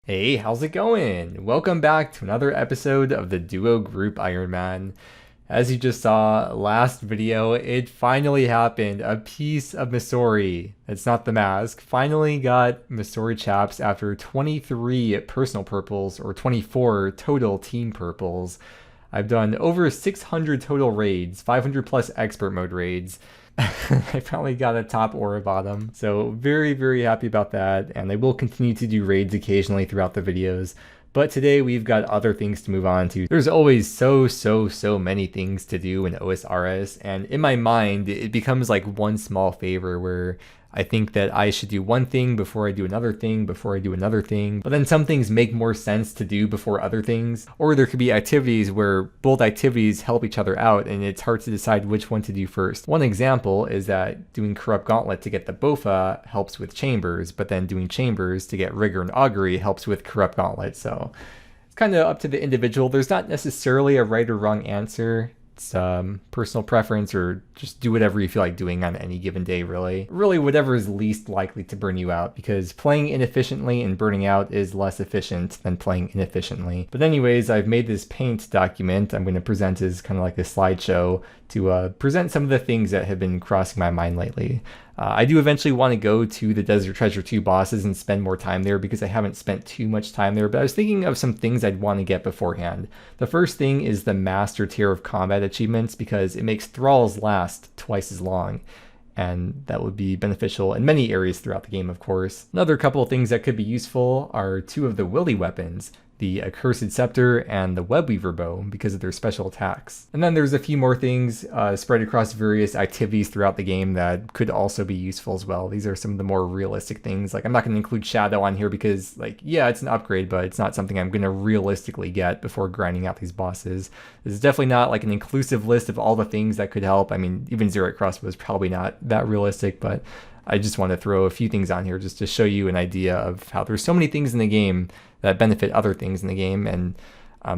Hey, how's it going? Welcome back to another episode of the Duo Group Iron Man. As you just saw last video, it finally happened. A piece of Missouri, it's not the mask, finally got Missouri chaps after 23 personal purples or 24 total team purples. I've done over 600 total raids, 500 plus expert mode raids. I finally got a top or a bottom, so very happy about that, and I will continue to do raids occasionally throughout the videos. But today we've got other things to move on to. There's always so many things to do in OSRS, and in my mind it becomes like one small favor where I think that I should do one thing before I do another thing before I do another thing, but then some things make more sense to do before other things, or there could be activities where both activities help each other out and it's hard to decide which one to do first. One example is that doing Corrupt Gauntlet to get the Bofa helps with Chambers, but then doing Chambers to get Rigor and Augury helps with Corrupt Gauntlet, so it's kind of up to the individual. There's not necessarily a right or wrong answer. It's personal preference, or just do whatever you feel like doing on any given day, really. Really, whatever is least likely to burn you out, because playing inefficiently and burning out is less efficient than playing inefficiently. But anyways, I've made this paint document I'm going to present as kind of like a slideshow to present some of the things that have been crossing my mind lately. I do eventually want to go to the Desert Treasure 2 bosses and spend more time there because I haven't spent too much time there, but I was thinking of some things I'd want to get beforehand. The first thing is the Master Tier of Combat achievements, because it makes Thralls last twice as long, and that would be beneficial in many areas throughout the game, of course. Another couple of things that could be useful are two of the Willy weapons, the Accursed Scepter and the Webweaver Bow, because of their special attacks. And then there's a few more things spread across various activities throughout the game that could also be useful as well. These are some of the more realistic things. Like, I'm not going to include Shadow on here because, like, yeah, it's an upgrade, but it's not something I'm going to realistically get before grinding out these bosses. This is definitely not like an inclusive list of all the things that could help. I mean, even Xerath Crossbow is probably not that realistic, but I just want to throw a few things on here just to show you an idea of how there's so many things in the game that benefit other things in the game, and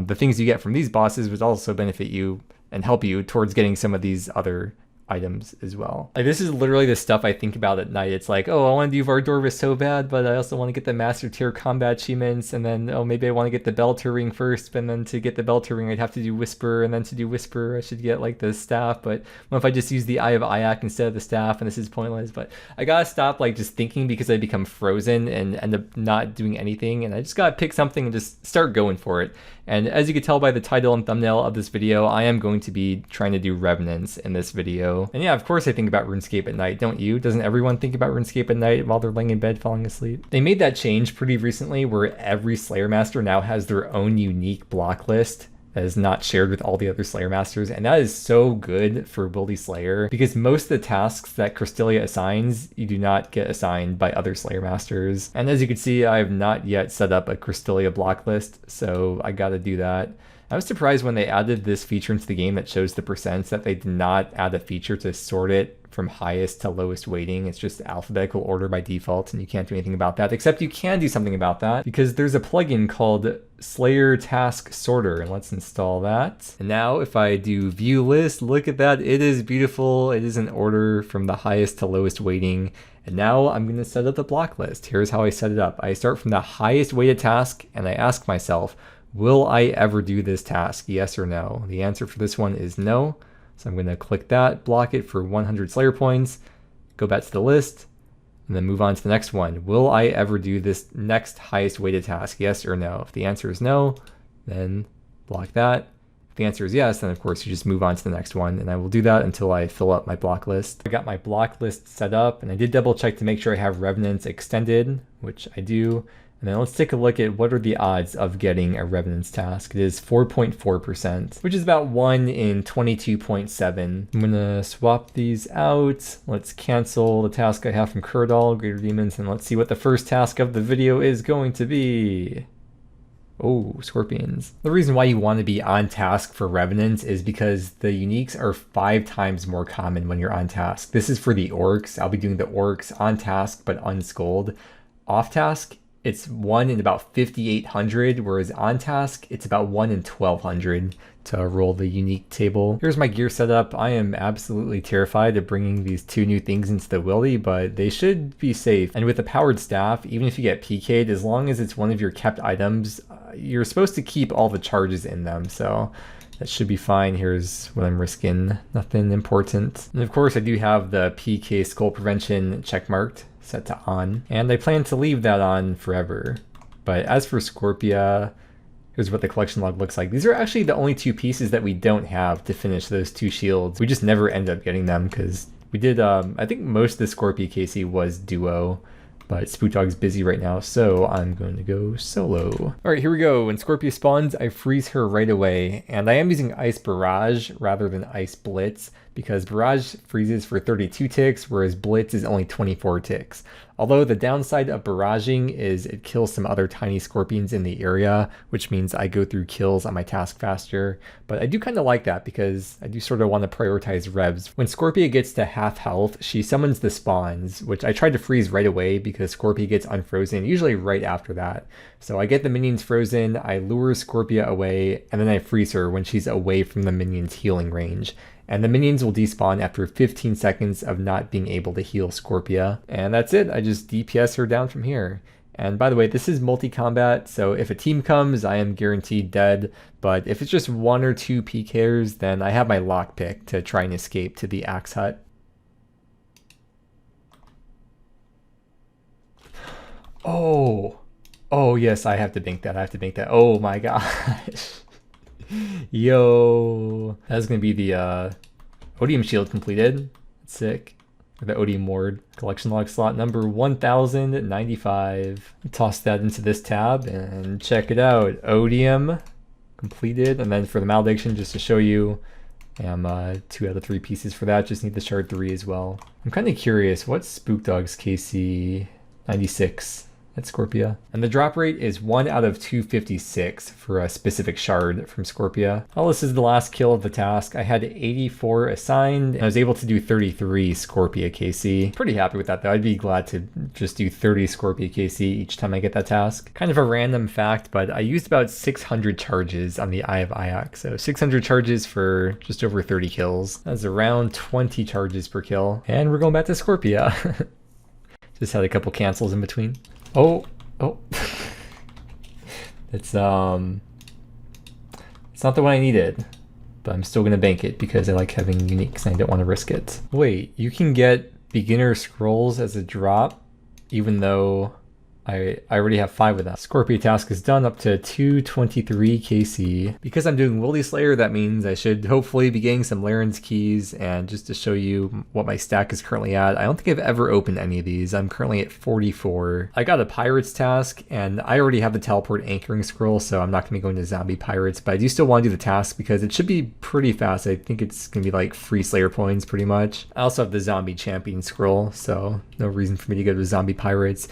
the things you get from these bosses would also benefit you and help you towards getting some of these other items as well. Like, this is literally the stuff I think about at night. It's like, oh, I want to do Vardorvis so bad, but I also want to get the Master Tier combat achievements, and then, oh, maybe I want to get the Belter Ring first, and then to get the Belter Ring I'd have to do Whisper, and then to do Whisper I should get like the staff, but what if I just use the Eye of Ayak instead of the staff, and this is pointless. But I gotta stop like just thinking, because I become frozen and end up not doing anything, and I just gotta pick something and just start going for it. And as you can tell by the title and thumbnail of this video, I am going to be trying to do Revenants in this video. And yeah, of course I think about RuneScape at night, don't you? Doesn't everyone think about RuneScape at night while they're laying in bed falling asleep? They made that change pretty recently where every Slayer Master now has their own unique block list that is not shared with all the other Slayer Masters, and that is so good for Wildy Slayer, because most of the tasks that Krystilia assigns, you do not get assigned by other Slayer Masters. And as you can see, I have not yet set up a Krystilia block list, so I gotta do that. I was surprised when they added this feature into the game that shows the percents that they did not add a feature to sort it from highest to lowest weighting. It's just alphabetical order by default, and you can't do anything about that, except you can do something about that because there's a plugin called Slayer Task Sorter, and let's install that. And now if I do view list, look at that, it is beautiful. It is in order from the highest to lowest weighting. And now I'm going to set up the block list. Here's how I set it up. I start from the highest weighted task, and I ask myself, will I ever do this task? Yes or no? The answer for this one is no. So I'm going to click that, block it for 100 Slayer points, go back to the list, and then move on to the next one. Will I ever do this next highest weighted task? Yes or no? If the answer is no, then block that. If the answer is yes, then of course you just move on to the next one, and I will do that until I fill up my block list. I got my block list set up, and I did double check to make sure I have Revenants extended, which I do. And then let's take a look at what are the odds of getting a Revenant's task. It is 4.4%, which is about 1 in 22.7. I'm gonna swap these out. Let's cancel the task I have from Kurdal, Greater Demons, and let's see what the first task of the video is going to be. Oh, Scorpions. The reason why you want to be on task for Revenants is because the uniques are 5 times more common when you're on task. This is for the orcs. I'll be doing the orcs on task but unskulled. Off task, it's 1 in about 5,800, whereas on task, it's about 1 in 1,200 to roll the unique table. Here's my gear setup. I am absolutely terrified of bringing these 2 new things into the willy, but they should be safe. And with the powered staff, even if you get PK'd, as long as it's one of your kept items, you're supposed to keep all the charges in them, so that should be fine. Here's what I'm risking. Nothing important. And of course, I do have the PK skull prevention checkmarked, set to on, and I plan to leave that on forever. But as for Scorpia, here's what the collection log looks like. These are actually the only 2 pieces that we don't have to finish those 2 shields. We just never end up getting them because we did, I think most of the Scorpia KC was duo, but Spook Dog's busy right now, so I'm going to go solo. All right, here we go. When Scorpia spawns, I freeze her right away, and I am using Ice Barrage rather than Ice Blitz because Barrage freezes for 32 ticks, whereas Blitz is only 24 ticks. Although the downside of barraging is it kills some other tiny scorpions in the area, which means I go through kills on my task faster. But I do kind of like that because I do sort of want to prioritize revs. When Scorpia gets to half health, she summons the spawns, which I tried to freeze right away because Scorpia gets unfrozen, usually right after that. So I get the minions frozen, I lure Scorpia away, and then I freeze her when she's away from the minions' healing range. And the minions will despawn after 15 seconds of not being able to heal Scorpia. And that's it, I just DPS her down from here. And by the way, this is multi-combat, so if a team comes, I am guaranteed dead. But if it's just 1 or 2 pkers, then I have my lockpick to try and escape to the axe hut. Oh yes, I have to bank that, Oh my gosh. Yo, that's gonna be the Odium shield completed. That's sick. The Odium ward. Collection log slot number 1095. Toss that into this tab and check it out. Odium completed. And then for the malediction, just to show you, I'm 2 out of 3 pieces for that. Just need the shard 3 as well. I'm kind of curious, what's Spook Dog's KC 96? At Scorpia. And the drop rate is 1 out of 256 for a specific shard from Scorpia. Well, this is the last kill of the task. I had 84 assigned, and I was able to do 33 Scorpia KC. Pretty happy with that though. I'd be glad to just do 30 Scorpia KC each time I get that task. Kind of a random fact, but I used about 600 charges on the Eye of Ioc. So 600 charges for just over 30 kills. That's around 20 charges per kill. And we're going back to Scorpia. Just had a couple cancels in between. Oh. It's not the one I needed, but I'm still gonna bank it because I like having uniques and I don't want to risk it. Wait, you can get beginner scrolls as a drop, even though I already have 5 of them. Scorpia task is done up to 223 KC. Because I'm doing Wildy Slayer, that means I should hopefully be getting some Laren's keys. And just to show you what my stack is currently at, I don't think I've ever opened any of these. I'm currently at 44. I got a Pirates task, and I already have the teleport anchoring scroll, so I'm not going to be going to zombie pirates. But I do still want to do the task because it should be pretty fast. I think it's going to be like free Slayer points pretty much. I also have the zombie champion scroll, so no reason for me to go to zombie pirates.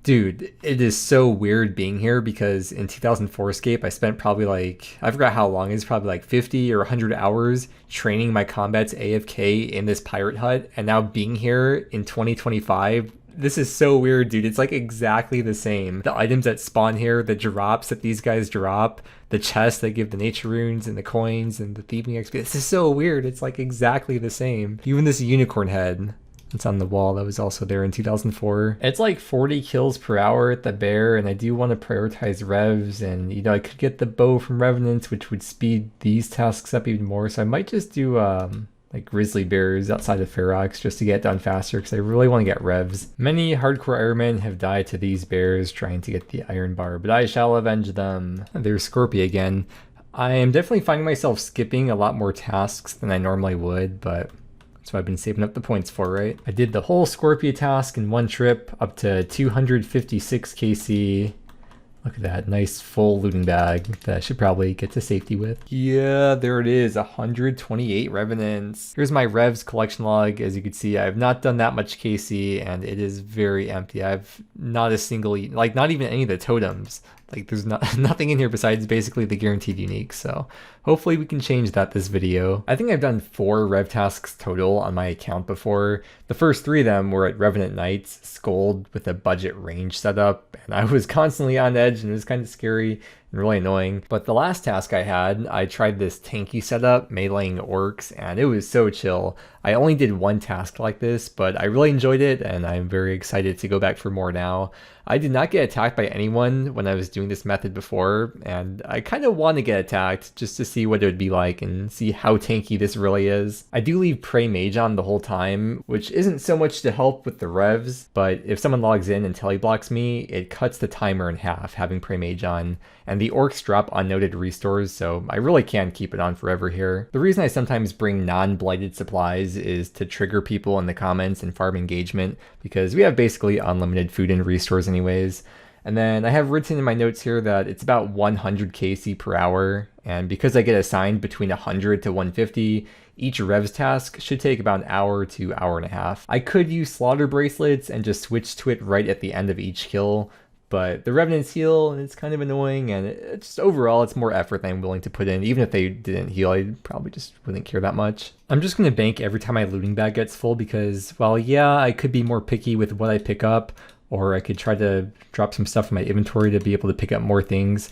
Dude, it is so weird being here because in 2004 Escape, I spent probably like, I forgot how long, it's probably like 50 or 100 hours training my combats AFK in this pirate hut. And now being here in 2025, this is so weird, dude. It's like exactly the same. The items that spawn here, the drops that these guys drop, the chests that give the nature runes and the coins and the thieving XP. This is so weird. It's like exactly the same. Even this unicorn head. It's on the wall that was also there in 2004. It's like 40 kills per hour at the bear, and I do want to prioritize revs, and you know, I could get the bow from Revenants, which would speed these tasks up even more, so I might just do like grizzly bears outside of Ferox just to get it done faster, because I really want to get revs. Many hardcore Ironmen have died to these bears trying to get the iron bar, but I shall avenge them. There's Scorpia again. I am definitely finding myself skipping a lot more tasks than I normally would, but that's what I've been saving up the points for, right? I did the whole Scorpia task in one trip up to 256 KC. Look at that, nice full looting bag that I should probably get to safety with. Yeah, there it is, 128 Revenants. Here's my Revs collection log. As you can see, I have not done that much KC and it is very empty. I have not a single, like not even any of the totems. Like there's nothing in here besides basically the guaranteed unique, so hopefully we can change that this video. I think I've done 4 rev tasks total on my account before. The first 3 of them were at Revenant Knights, Scold with a budget range setup, and I was constantly on edge and it was kind of scary and really annoying. But the last task I had, I tried this tanky setup, meleeing orcs, and it was so chill. I only did 1 task like this, but I really enjoyed it and I'm very excited to go back for more now. I did not get attacked by anyone when I was doing this method before, and I kind of want to get attacked just to see what it would be like and see how tanky this really is. I do leave Prey Mage on the whole time, which isn't so much to help with the revs, but if someone logs in and teleblocks me, it cuts the timer in half having Prey Mage on, and the orcs drop unnoted restores, so I really can't keep it on forever here. The reason I sometimes bring non-blighted supplies is to trigger people in the comments and farm engagement, because we have basically unlimited food and restores anyways. And then I have written in my notes here that it's about 100 KC per hour, and because I get assigned between 100 to 150, each revs task should take about an hour to hour and a half. I could use slaughter bracelets and just switch to it right at the end of each kill, but the Revenants heal and it's kind of annoying, and just overall it's more effort than I'm willing to put in. Even if they didn't heal, I probably just wouldn't care that much. I'm just going to bank every time my looting bag gets full because, while yeah, I could be more picky with what I pick up, or I could try to drop some stuff in my inventory to be able to pick up more things,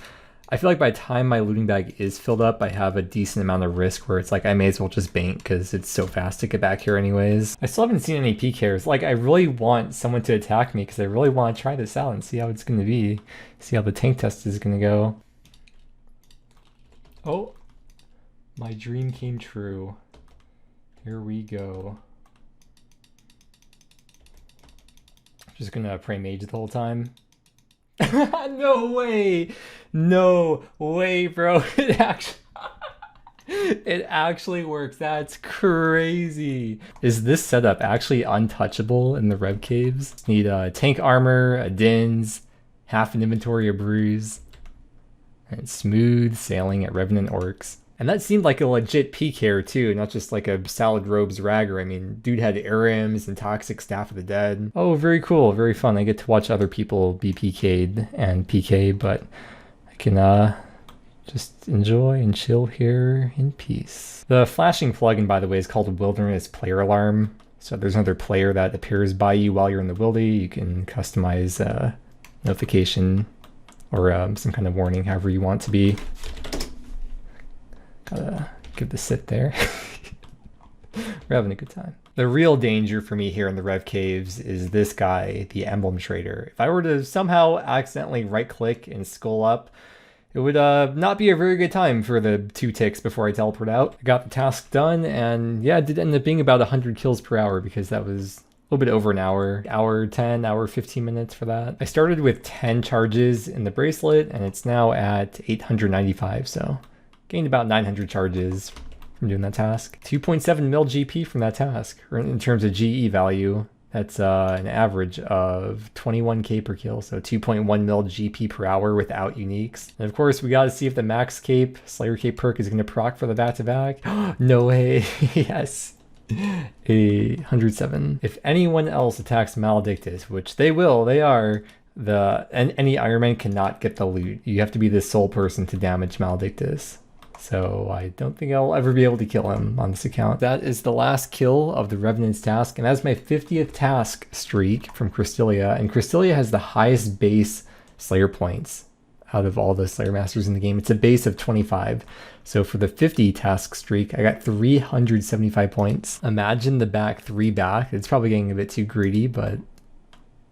I feel like by the time my looting bag is filled up, I have a decent amount of risk where it's like I may as well just bank because it's so fast to get back here anyways. I still haven't seen any pkers. Like, I really want someone to attack me because I really want to try this out and see how it's going to be. See how the tank test is going to go. Oh, my dream came true. Here we go. Just gonna Prey Mage the whole time. No way! No way, bro. It actually works. That's crazy. Is this setup actually untouchable in the Rev Caves? Need tank armor, a Dins, half an inventory of brews, and smooth sailing at Revenant Orcs. And that seemed like a legit pker too, not just like a Salad Robes ragger. I mean, dude had Arims and Toxic Staff of the Dead. Oh, very cool, very fun. I get to watch other people be PK'd and PK, but I can just enjoy and chill here in peace. The flashing plugin, by the way, is called Wilderness Player Alarm. So there's another player that appears by you while you're in the wildy. You can customize notification or some kind of warning, however you want to be. Gotta give the sit there. We're having a good time. The real danger for me here in the Rev Caves is this guy, the Emblem Trader. If I were to somehow accidentally right-click and skull up, it would not be a very good time for the 2 ticks before I teleport out. I got the task done, and yeah, it did end up being about 100 kills per hour because that was a little bit over an hour. Hour 10, hour 15 minutes for that. I started with 10 charges in the bracelet, and it's now at 895, so gained about 900 charges from doing that task. 2.7 mil GP from that task. In terms of GE value, that's an average of 21k per kill, so 2.1 mil GP per hour without uniques. And of course, we got to see if the max cape, Slayer cape perk is going to proc for the back-to-back. No way. Yes. 107. If anyone else attacks Maledictus, which they will, they are, any Iron Man cannot get the loot. You have to be the sole person to damage Maledictus. So I don't think I'll ever be able to kill him on this account. That is the last kill of the Revenant's task, and that's my 50th task streak from Krystilia. And Krystilia has the highest base Slayer points out of all the Slayer Masters in the game. It's a base of 25. So for the 50 task streak, I got 375 points. Imagine the back 3 back. It's probably getting a bit too greedy, but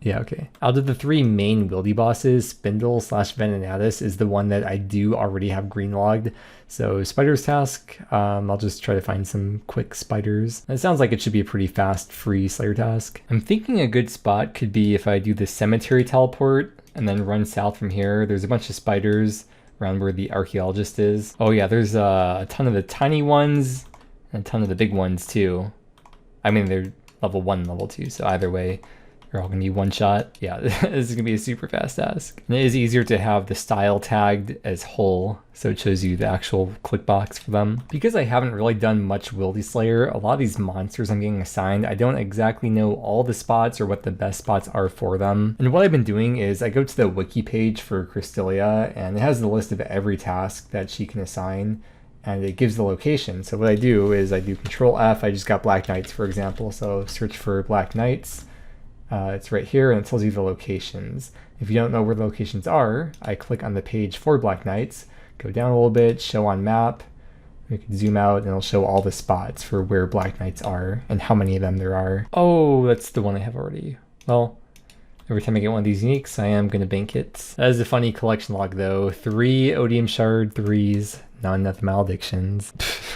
yeah, okay. Out of the 3 main wildy bosses, Spindle / Venenatus is the one that I do already have green logged. So Spider's task, I'll just try to find some quick spiders. It sounds like it should be a pretty fast, free Slayer task. I'm thinking a good spot could be if I do the cemetery teleport and then run south from here. There's a bunch of spiders around where the archaeologist is. Oh yeah, there's a ton of the tiny ones and a ton of the big ones too. I mean, they're level 1 and level 2, so either way, They're all gonna be one shot. Yeah, this is gonna be a super fast task. And it is easier to have the style tagged as whole, so it shows you the actual click box for them. Because I haven't really done much Wildy Slayer, a lot of these monsters I'm getting assigned, I don't exactly know all the spots or what the best spots are for them. And what I've been doing is I go to the wiki page for Krystilia, and it has the list of every task that she can assign, and it gives the location. So what I do is I do Control F. I just got Black Knights, for example, so search for Black Knights. It's right here, and it tells you the locations. If you don't know where the locations are, I click on the page for Black Knights, go down a little bit, show on map. We can zoom out, and it'll show all the spots for where Black Knights are and how many of them there are. Oh, that's the one I have already. Well, every time I get one of these uniques, I am going to bank it. That is a funny collection log, though. 3 Odium Shard 3s, none of the maledictions.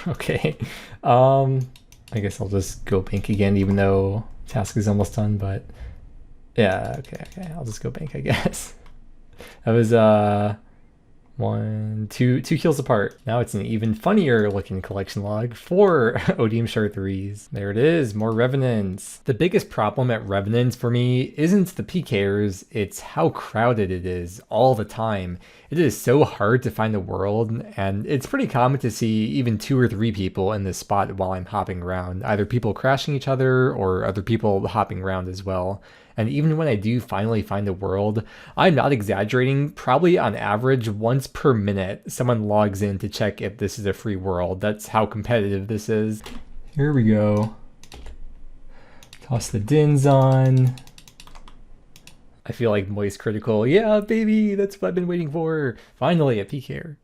Okay. I guess I'll just go bank again, even though task is almost done, but yeah, okay, I'll just go bank, I guess. That was 2 kills apart. Now it's an even funnier looking collection log. 4 Odium Shard 3s. There it is, more Revenants. The biggest problem at Revenants for me isn't the pkers, it's how crowded it is all the time. It is so hard to find a world, and it's pretty common to see even 2 or 3 people in this spot while I'm hopping around. Either people crashing each other or other people hopping around as well. And even when I do finally find a world, I'm not exaggerating, probably on average once per minute, someone logs in to check if this is a free world. That's how competitive this is. Here we go. Toss the Dins on. I feel like Moist Critical. Yeah, baby, that's what I've been waiting for. Finally, a pker.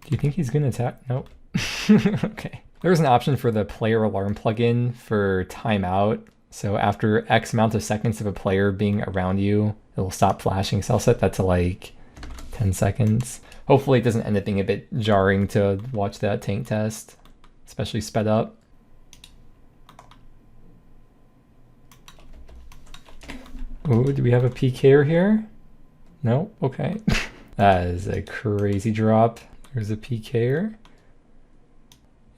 Do you think he's gonna attack? Nope. Okay. There's an option for the player alarm plugin for timeout. So after X amount of seconds of a player being around you, it will stop flashing. So I'll set that to like 10 seconds. Hopefully it doesn't end up being a bit jarring to watch that tank test, especially sped up. Ooh, do we have a pker here? No? Okay. That is a crazy drop. There's a pker.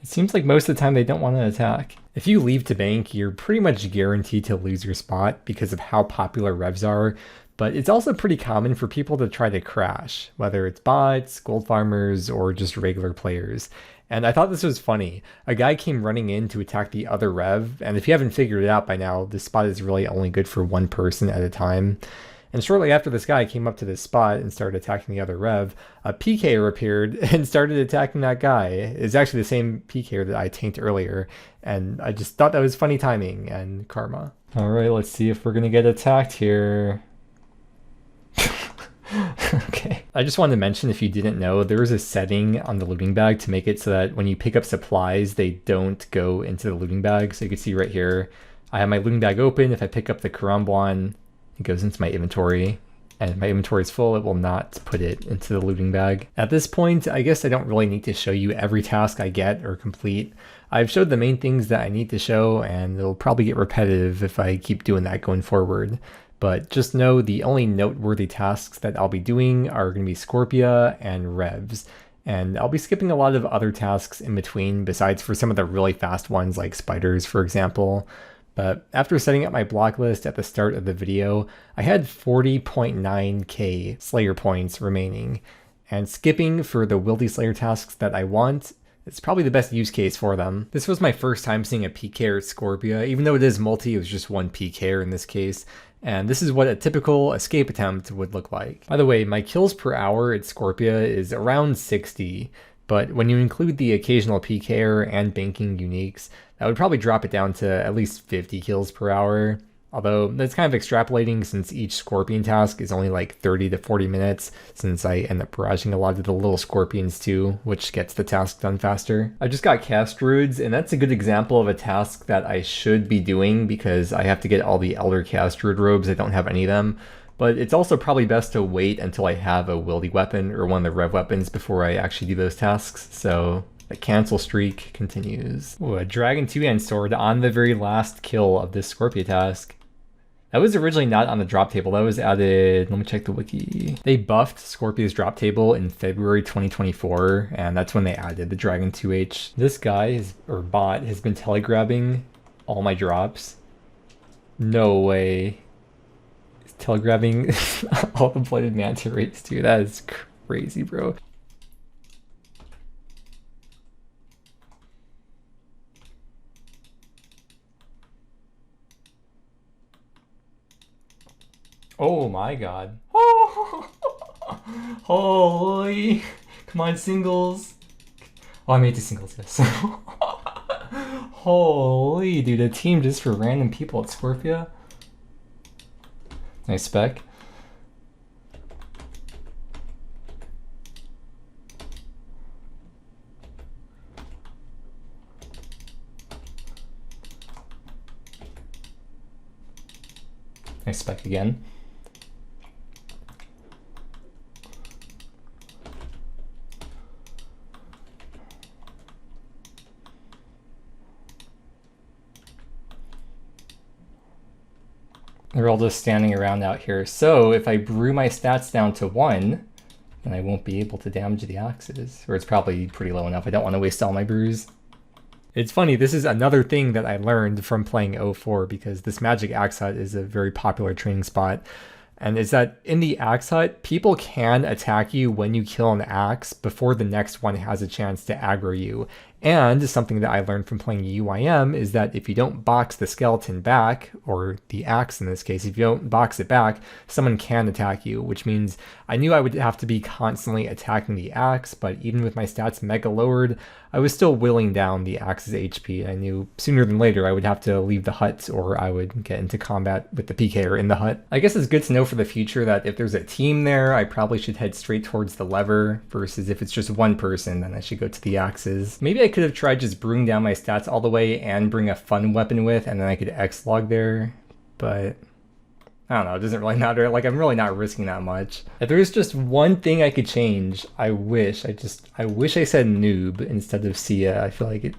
It seems like most of the time they don't want to attack. If you leave to bank, you're pretty much guaranteed to lose your spot because of how popular revs are, but it's also pretty common for people to try to crash, whether it's bots, gold farmers, or just regular players. And I thought this was funny. A guy came running in to attack the other rev, and if you haven't figured it out by now, this spot is really only good for one person at a time. And shortly after this guy came up to this spot and started attacking the other rev, a pker appeared and started attacking that guy. It's actually the same pker that I tanked earlier, and I just thought that was funny timing and karma. All right, let's see if we're gonna get attacked here. Okay. I just wanted to mention, if you didn't know, there is a setting on the looting bag to make it so that when you pick up supplies, they don't go into the looting bag. So you can see right here, I have my looting bag open. If I pick up the Karambwan, it goes into my inventory, and if my inventory is full, it will not put it into the looting bag. At this point, I guess I don't really need to show you every task I get or complete. I've showed the main things that I need to show, and it'll probably get repetitive if I keep doing that going forward. But just know the only noteworthy tasks that I'll be doing are going to be Scorpia and Revs. And I'll be skipping a lot of other tasks in between, besides for some of the really fast ones like spiders, for example. But after setting up my block list at the start of the video, I had 40.9k Slayer points remaining. And skipping for the Wildy Slayer tasks that I want, it's probably the best use case for them. This was my first time seeing a pker at Scorpia. Even though it is multi, it was just one pker in this case. And this is what a typical escape attempt would look like. By the way, my kills per hour at Scorpia is around 60, but when you include the occasional pker and banking uniques, that would probably drop it down to at least 50 kills per hour. Although that's kind of extrapolating since each scorpion task is only like 30 to 40 minutes, since I end up barraging a lot of the little scorpions too, which gets the task done faster. I just got cast druids, and that's a good example of a task that I should be doing because I have to get all the elder cast druid robes. I don't have any of them. But it's also probably best to wait until I have a wildy weapon or one of the rev weapons before I actually do those tasks. So the cancel streak continues. Ooh, a dragon two-hand sword on the very last kill of this Scorpia task. That was originally not on the drop table. That was added, let me check the wiki. They buffed Scorpia's drop table in February 2024, and that's when they added the Dragon 2H. This guy, or bot, has been telegrabbing all my drops. No way. He's telegrabbing all the Blooded Manta rates too. That is crazy, bro. Oh my god. Oh, holy. Come on, singles. Oh, I made 2 singles, yes. Holy, dude, a team just for random people at Scorpia. Nice spec. Nice spec again. They're all just standing around out here. So if I brew my stats down to 1, then I won't be able to damage the axes. Or it's probably pretty low enough. I don't want to waste all my brews. It's funny, this is another thing that I learned from playing 04 because this magic axe hut is a very popular training spot. And is that in the axe hut, people can attack you when you kill an axe before the next one has a chance to aggro you. And something that I learned from playing UIM is that if you don't box the skeleton back, or the axe in this case, if you don't box it back, someone can attack you, which means I knew I would have to be constantly attacking the axe, but even with my stats mega lowered, I was still whittling down the axe's HP. I knew sooner than later I would have to leave the hut or I would get into combat with the pker in the hut. I guess it's good to know for the future that if there's a team there, I probably should head straight towards the lever, versus if it's just one person, then I should go to the axes. Maybe I could have tried just brewing down my stats all the way and bring a fun weapon with, and then I could X-log there, but I don't know, it doesn't really matter. Like, I'm really not risking that much. If there was just one thing I could change, I wish I said noob instead of Sia. I feel like it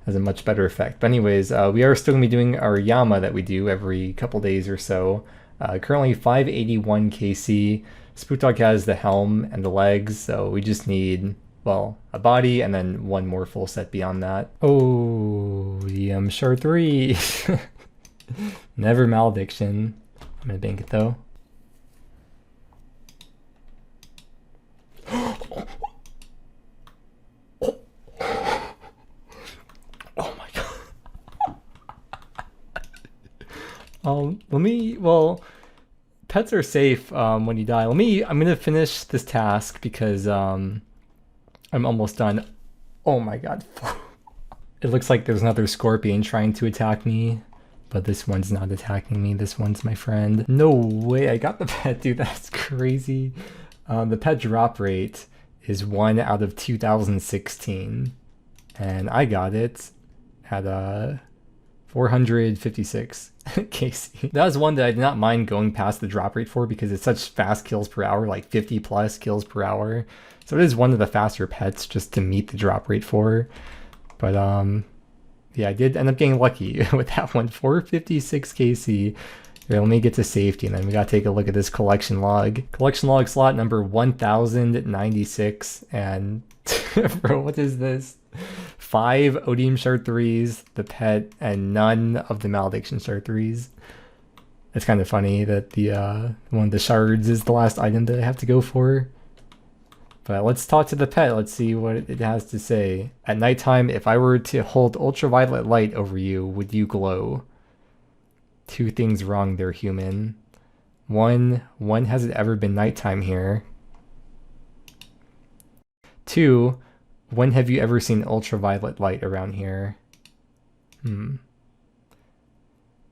has a much better effect. But anyways, we are still gonna be doing our Yama that we do every couple days or so. Currently 581 KC. Spookdog has the helm and the legs, so we just need, well, a body and then one more full set beyond that. Oh, shard 3. Never malediction. I'm gonna bank it though. Oh my god. Well, pets are safe when you die. I'm gonna finish this task because I'm almost done. Oh my god. It looks like there's another scorpion trying to attack me. But this one's not attacking me. This one's my friend. No way, I got the pet, dude. That's crazy. The pet drop rate is 1 out of 2016. And I got it at 456 KC. That was one that I did not mind going past the drop rate for because it's such fast kills per hour, like 50 plus kills per hour. So it is one of the faster pets just to meet the drop rate for. But yeah, I did end up getting lucky with that one. 456 KC. Here, let me get to safety, and then we gotta take a look at this collection log. Collection log slot number 1096, and bro, what is this? 5 Odium Shard 3s, the pet, and none of the Malediction Shard 3s. It's kind of funny that the one of the shards is the last item that I have to go for. But let's talk to the pet. Let's see what it has to say. At nighttime, if I were to hold ultraviolet light over you, would you glow? 2 things wrong there, human. One, when has it ever been nighttime here? 2, when have you ever seen ultraviolet light around here? And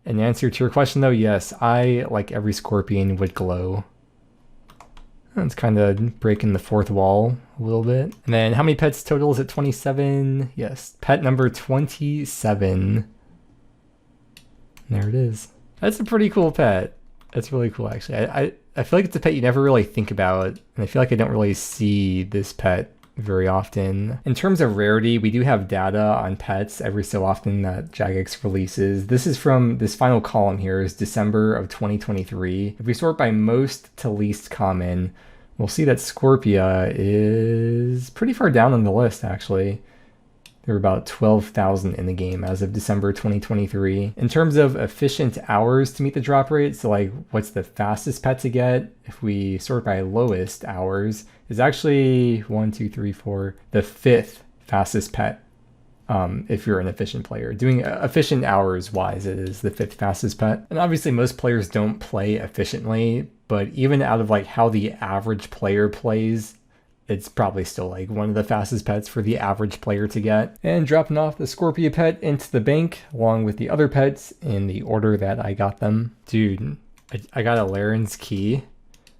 In answer to your question though, yes, I, like every scorpion, would glow. That's kind of breaking the fourth wall a little bit. And then how many pets total is it? 27? Yes, pet number 27. There it is. That's a pretty cool pet. That's really cool, actually. I feel like it's a pet you never really think about, and I feel like I don't really see this pet very often. In terms of rarity, we do have data on pets every so often that Jagex releases. This is from this final column here is December of 2023. If we sort by most to least common, we'll see that Scorpia is pretty far down on the list, actually. There were about 12,000 in the game as of December 2023. In terms of efficient hours to meet the drop rate, so like what's the fastest pet to get, if we sort by lowest hours, is actually 1, 2, 3, 4, the 5th fastest pet. If you're an efficient player. Doing efficient hours wise, it is the 5th fastest pet. And obviously most players don't play efficiently, but even out of like how the average player plays, it's probably still like one of the fastest pets for the average player to get. And dropping off the Scorpia pet into the bank along with the other pets in the order that I got them. Dude, I got a Laren's key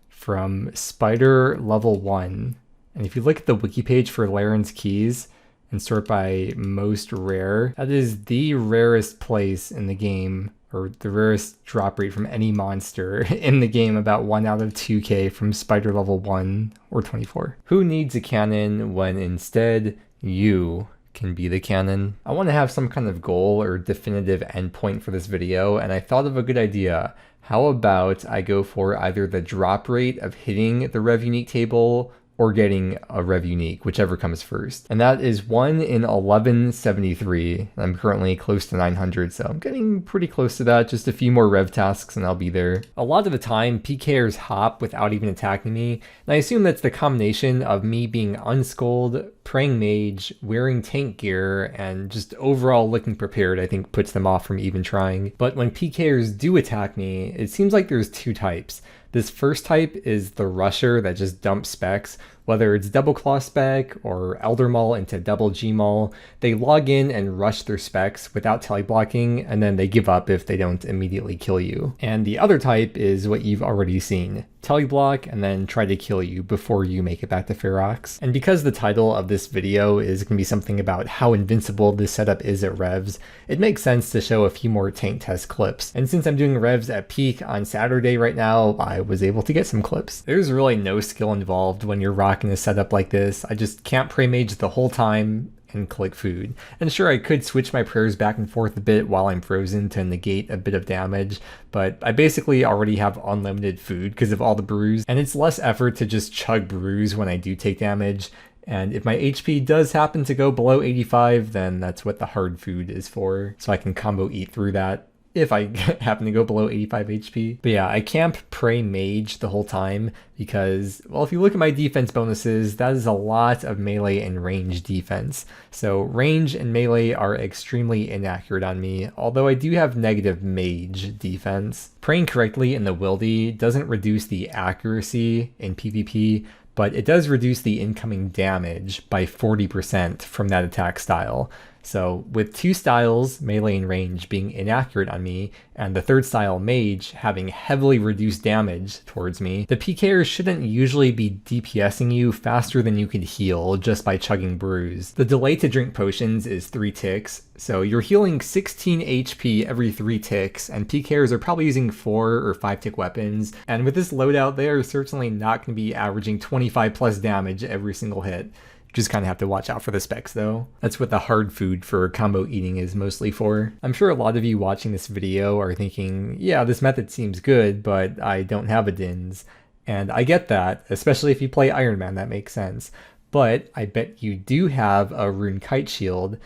from Spider level 1. And if you look at the wiki page for Laren's keys and sort by most rare, that is the rarest place in the game, or the rarest drop rate from any monster in the game, about 1 out of 2k from Spider level 1 or 24. Who needs a cannon when instead you can be the cannon? I want to have some kind of goal or definitive endpoint for this video, and I thought of a good idea. How about I go for either the drop rate of hitting the Rev Unique table or getting a Rev Unique, whichever comes first. And that is 1 in 1173. I'm currently close to 900, so I'm getting pretty close to that. Just a few more Rev tasks and I'll be there. A lot of the time, pkers hop without even attacking me, and I assume that's the combination of me being unskulled, praying mage, wearing tank gear, and just overall looking prepared, I think puts them off from even trying. But when pkers do attack me, it seems like there's 2 types. This first type is the rusher that just dumps specs, whether it's double claw spec or elder maul into double G maul. They log in and rush their specs without teleblocking, and then they give up if they don't immediately kill you. And the other type is what you've already seen. Teleblock and then try to kill you before you make it back to Ferox. And because the title of this video is going to be something about how invincible this setup is at revs, it makes sense to show a few more tank test clips. And since I'm doing revs at peak on Saturday right now, I was able to get some clips. There's really no skill involved when you're rocking a setup like this. I just can't pray mage the whole time and click food. And sure, I could switch my prayers back and forth a bit while I'm frozen to negate a bit of damage, but I basically already have unlimited food because of all the brews, and it's less effort to just chug brews when I do take damage. And if my HP does happen to go below 85, then that's what the hard food is for, so I can combo eat through that if I happen to go below 85 HP. But yeah, I camp pray mage the whole time because, well, if you look at my defense bonuses, that is a lot of melee and range defense. So range and melee are extremely inaccurate on me, although I do have negative mage defense. Praying correctly in the wildy doesn't reduce the accuracy in PvP, but it does reduce the incoming damage by 40% from that attack style. So with 2 styles, melee and range, being inaccurate on me, and the third style, mage, having heavily reduced damage towards me, the pkers shouldn't usually be DPSing you faster than you could heal just by chugging brews. The delay to drink potions is 3 ticks, so you're healing 16 HP every 3 ticks, and pkers are probably using 4 or 5 tick weapons, and with this loadout, they are certainly not going to be averaging 25 plus damage every single hit. Just kind of have to watch out for the specs though. That's what the hard food for combo eating is mostly for. I'm sure a lot of you watching this video are thinking, yeah, this method seems good, but I don't have a Dins. And I get that, especially if you play Iron Man, that makes sense. But I bet you do have a Rune Kite Shield,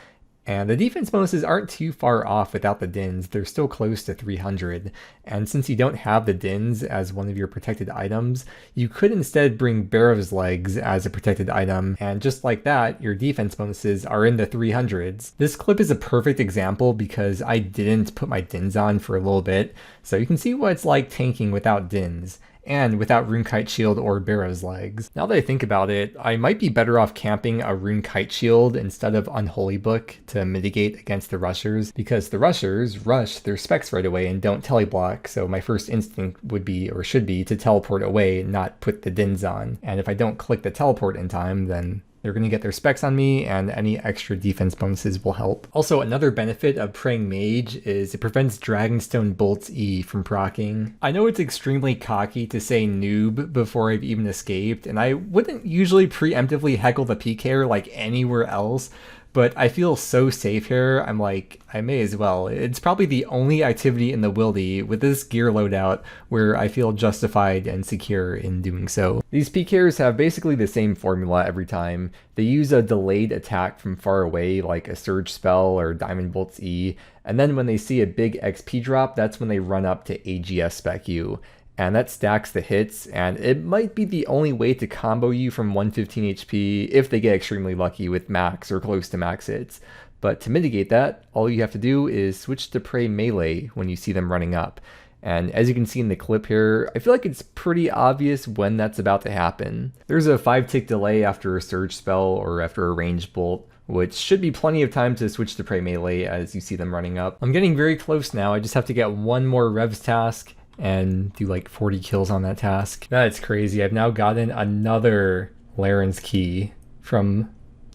and the defense bonuses aren't too far off without the Dins. They're still close to 300. And since you don't have the Dins as one of your protected items, you could instead bring Barrow's Legs as a protected item, and just like that, your defense bonuses are in the 300s. This clip is a perfect example because I didn't put my Dins on for a little bit, so you can see what it's like tanking without Dins. and without Rune Kite Shield or Barrow's Legs. Now that I think about it, I might be better off camping a Rune Kite Shield instead of Unholy Book to mitigate against the rushers, because the rushers rush their specs right away and don't teleblock, so my first instinct would be, or should be, to teleport away, not put the Dins on. And if I don't click the teleport in time, then they're going to get their specs on me, and any extra defense bonuses will help. Also, another benefit of Praying Mage is it prevents Dragonstone Bolt's E from proccing. I know it's extremely cocky to say noob before I've even escaped, and I wouldn't usually preemptively heckle the pker like anywhere else, but I feel so safe here, I'm like, I may as well. It's probably the only activity in the wildy with this gear loadout where I feel justified and secure in doing so. These pkers have basically the same formula every time. They use a delayed attack from far away, like a Surge Spell or Diamond Bolt's E, and then when they see a big XP drop, that's when they run up to AGS spec you. And that stacks the hits, and it might be the only way to combo you from 115 HP if they get extremely lucky with max or close to max hits. But to mitigate that, all you have to do is switch to Prey Melee when you see them running up. And as you can see in the clip here, I feel like it's pretty obvious when that's about to happen. There's a 5-tick delay after a Surge Spell or after a ranged bolt, which should be plenty of time to switch to Prey Melee as you see them running up. I'm getting very close now, I just have to get one more Revs task and do like 40 kills on that task. That's crazy. I've now gotten another Laren's Key from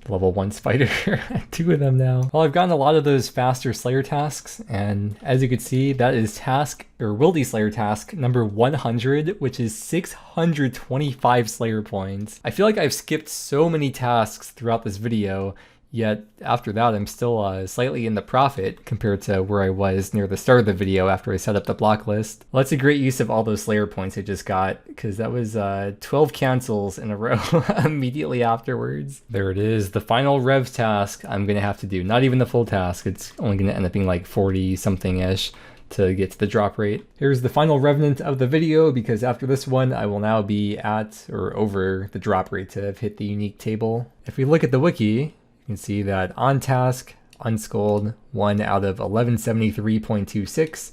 level 1 spider. 2 of them now. Well, I've gotten a lot of those faster Slayer tasks, and as you can see, that is task, or Wildy Slayer task number 100, which is 625 Slayer points. I feel like I've skipped so many tasks throughout this video, yet after that I'm still slightly in the profit compared to where I was near the start of the video after I set up the block list. Well, that's a great use of all those Slayer points I just got, because that was 12 cancels in a row immediately afterwards. There it is, the final Revs task I'm gonna have to do. Not even the full task, it's only gonna end up being like 40 something-ish to get to the drop rate. Here's the final Revenant of the video, because after this one I will now be at or over the drop rate to have hit the unique table. If we look at the wiki, you can see that on task, unskulled, 1 out of 1173.26,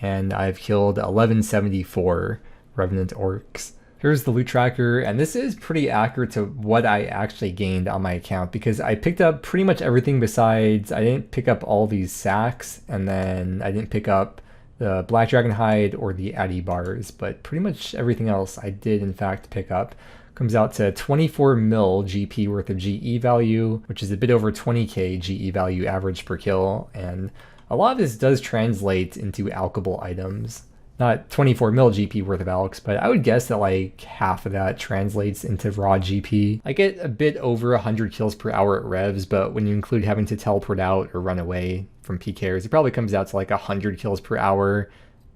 and I've killed 1174 Revenant orcs. Here's the loot tracker, and this is pretty accurate to what I actually gained on my account, because I picked up pretty much everything besides, I didn't pick up all these sacks, and then I didn't pick up the Black Dragon Hide or the Addy bars, but pretty much everything else I did in fact pick up. Comes out to 24 mil GP worth of GE value, which is a bit over 20k GE value average per kill, and a lot of this does translate into alchable items. Not 24 mil GP worth of alchs, but I would guess that like half of that translates into raw GP. I get a bit over 100 kills per hour at revs, but when you include having to teleport out or run away from pkers, it probably comes out to like 100 kills per hour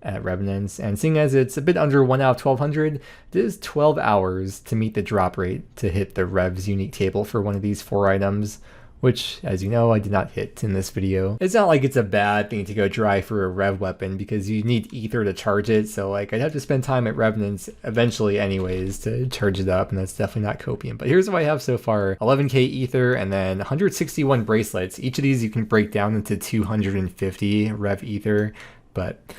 at Revenants, and seeing as it's a bit under 1 out of 1200, it is 12 hours to meet the drop rate to hit the Revs unique table for one of these 4 items, which, as you know, I did not hit in this video. It's not like it's a bad thing to go dry for a Rev weapon, because you need ether to charge it, so like I'd have to spend time at Revenants eventually anyways to charge it up, and that's definitely not copium. But here's what I have so far: 11k ether and then 161 bracelets. Each of these you can break down into 250 Rev ether, but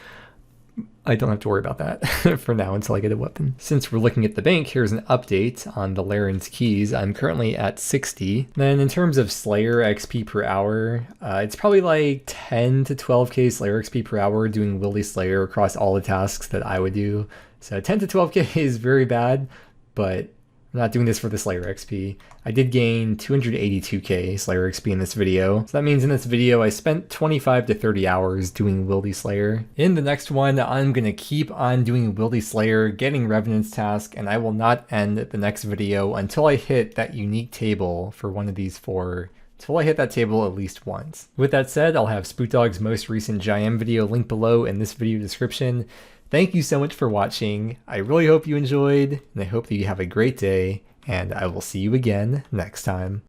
I don't have to worry about that for now until I get a weapon. Since we're looking at the bank, here's an update on the Laren's keys. I'm currently at 60. Then in terms of Slayer XP per hour, it's probably like 10 to 12k Slayer XP per hour doing Wildy Slayer across all the tasks that I would do. So 10 to 12k is very bad, but I'm not doing this for the Slayer XP. I did gain 282k Slayer XP in this video. So that means in this video I spent 25 to 30 hours doing Wildy Slayer. In the next one, I'm gonna keep on doing Wildy Slayer, getting Revenant's task, and I will not end the next video until I hit that unique table for one of these 4. Until I hit that table at least once. With that said, I'll have Spookdog's most recent GIM video linked below in this video description. Thank you so much for watching. I really hope you enjoyed, and I hope that you have a great day, and I will see you again next time.